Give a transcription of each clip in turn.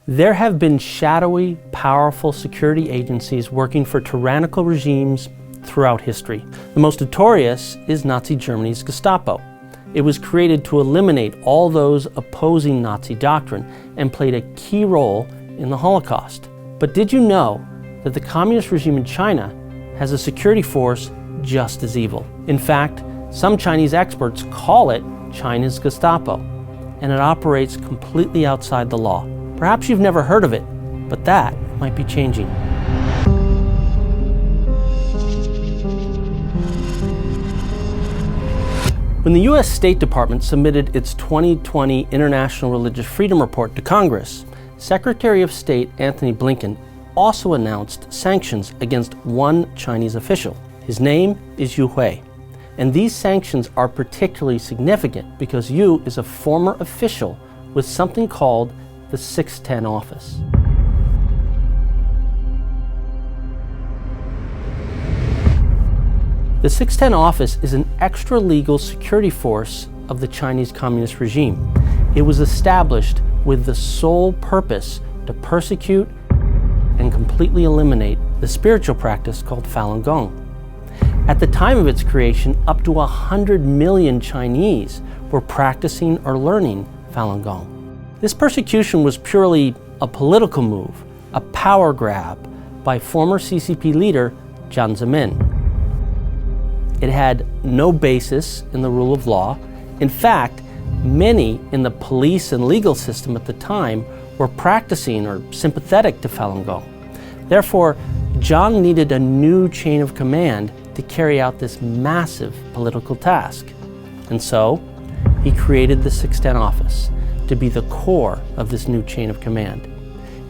There have been shadowy, powerful security agencies working for tyrannical regimes throughout history. The most notorious is Nazi Germany's Gestapo. It was created to eliminate all those opposing Nazi doctrine and played a key role in the Holocaust. But did you know that the communist regime in China has a security force just as evil? In fact, some Chinese experts call it China's Gestapo, and it operates completely outside the law. Perhaps you've never heard of it, but that might be changing. When the U.S. State Department submitted its 2020 International Religious Freedom Report to Congress, Secretary of State Antony Blinken also announced sanctions against one Chinese official. His name is Yu Hui. And these sanctions are particularly significant because Yu is a former official with something called the 610 office. The 610 office is an extra-legal security force of the Chinese Communist regime. It was established with the sole purpose to persecute and completely eliminate the spiritual practice called Falun Gong. At the time of its creation, up to 100 million Chinese were practicing or learning Falun Gong. This persecution was purely a political move, a power grab by former CCP leader Jiang Zemin. It had no basis in the rule of law. In fact, many in the police and legal system at the time were practicing or sympathetic to Falun Gong. Therefore, Jiang needed a new chain of command to carry out this massive political task. And so, he created the 610 office to be the core of this new chain of command.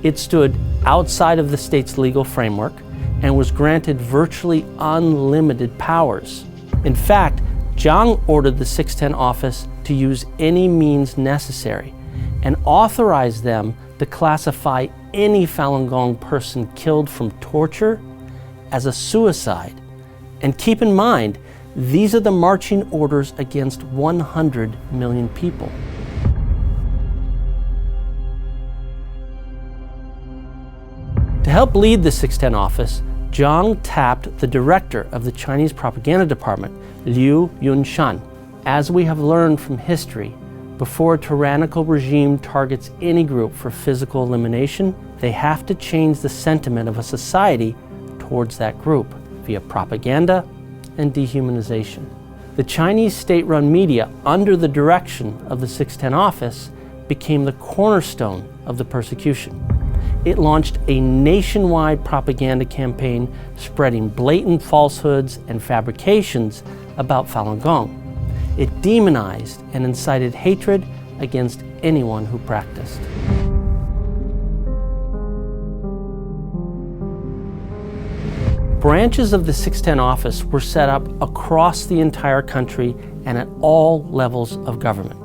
It stood outside of the state's legal framework and was granted virtually unlimited powers. In fact, Jiang ordered the 610 office to use any means necessary and authorized them to classify any Falun Gong person killed from torture as a suicide. And keep in mind, these are the marching orders against 100 million people. To help lead the 610 office, Jiang tapped the director of the Chinese propaganda department, Liu Yunshan. As we have learned from history, before a tyrannical regime targets any group for physical elimination, they have to change the sentiment of a society towards that group via propaganda and dehumanization. The Chinese state-run media, under the direction of the 610 office, became the cornerstone of the persecution. It launched a nationwide propaganda campaign spreading blatant falsehoods and fabrications about Falun Gong. It demonized and incited hatred against anyone who practiced. Branches of the 610 office were set up across the entire country and at all levels of government,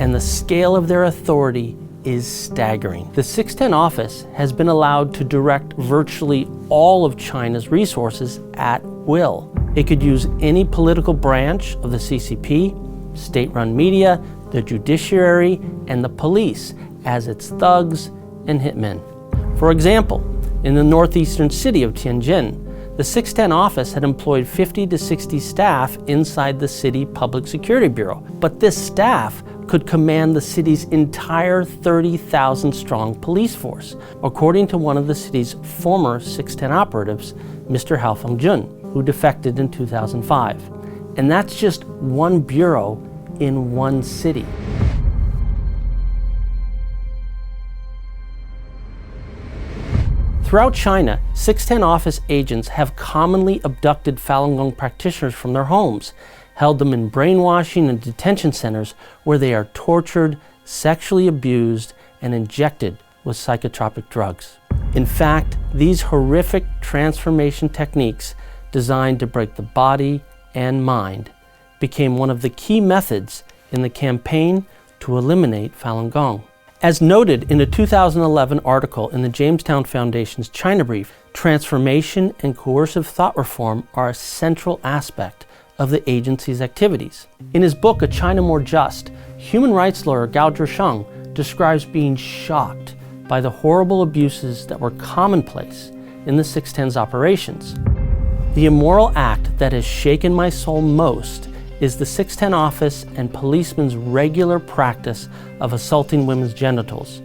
and the scale of their authority is staggering. The 610 office has been allowed to direct virtually all of China's resources at will. It could use any political branch of the CCP, state-run media, the judiciary, and the police as its thugs and hitmen. For example, in the northeastern city of Tianjin, the 610 office had employed 50 to 60 staff inside the city public security bureau, but this staff could command the city's entire 30,000 strong police force, according to one of the city's former 610 operatives, Mr. Hao Fengjun, who defected in 2005. And that's just one bureau in one city. Throughout China, 610 office agents have commonly abducted Falun Gong practitioners from their homes, held them in brainwashing and detention centers where they are tortured, sexually abused, and injected with psychotropic drugs. In fact, these horrific transformation techniques designed to break the body and mind became one of the key methods in the campaign to eliminate Falun Gong. As noted in a 2011 article in the Jamestown Foundation's China Brief, transformation and coercive thought reform are a central aspect of the agency's activities. In his book, A China More Just, human rights lawyer Gao Zhisheng describes being shocked by the horrible abuses that were commonplace in the 610's operations. The immoral act that has shaken my soul most is the 610 office and policemen's regular practice of assaulting women's genitals.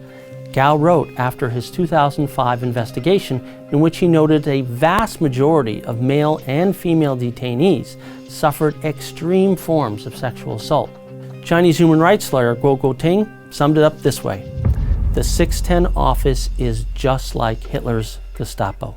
Gao wrote after his 2005 investigation, in which he noted a vast majority of male and female detainees suffered extreme forms of sexual assault. Chinese human rights lawyer Guo Guoting summed it up this way: the 610 office is just like Hitler's Gestapo.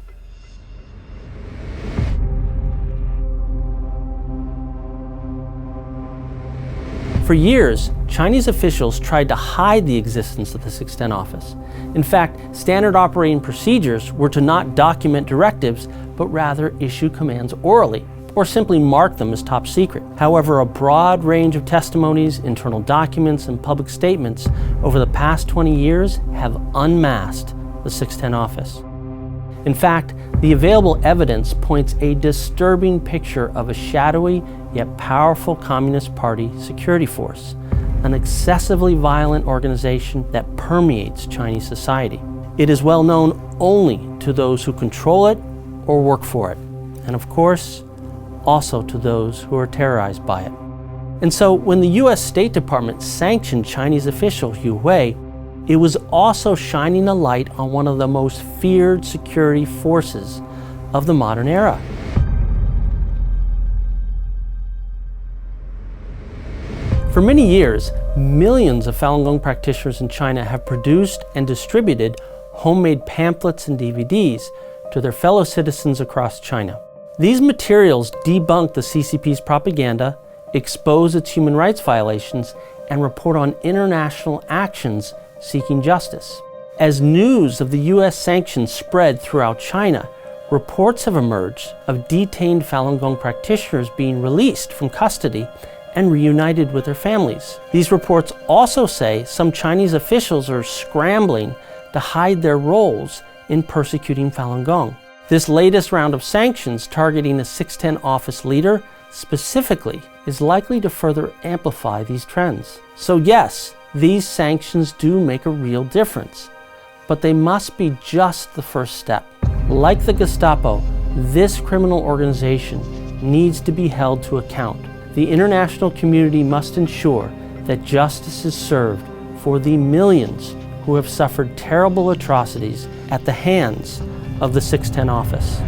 For years, Chinese officials tried to hide the existence of the 610 office. In fact, standard operating procedures were to not document directives, but rather issue commands orally, or simply mark them as top secret. However, a broad range of testimonies, internal documents, and public statements over the past 20 years have unmasked the 610 office. In fact, the available evidence points a disturbing picture of a shadowy yet powerful Communist Party security force, an excessively violent organization that permeates Chinese society. It is well known only to those who control it or work for it, and of course, also to those who are terrorized by it. And so when the US State Department sanctioned Chinese official Hu Wei, it was also shining a light on one of the most feared security forces of the modern era. For many years, millions of Falun Gong practitioners in China have produced and distributed homemade pamphlets and DVDs to their fellow citizens across China. These materials debunk the CCP's propaganda, expose its human rights violations, and report on international actions seeking justice. As news of the US sanctions spread throughout China, reports have emerged of detained Falun Gong practitioners being released from custody and reunited with their families. These reports also say some Chinese officials are scrambling to hide their roles in persecuting Falun Gong. This latest round of sanctions targeting a 610 office leader specifically is likely to further amplify these trends. So yes, these sanctions do make a real difference, but they must be just the first step. Like the Gestapo, this criminal organization needs to be held to account. The international community must ensure that justice is served for the millions who have suffered terrible atrocities at the hands of the 610 office.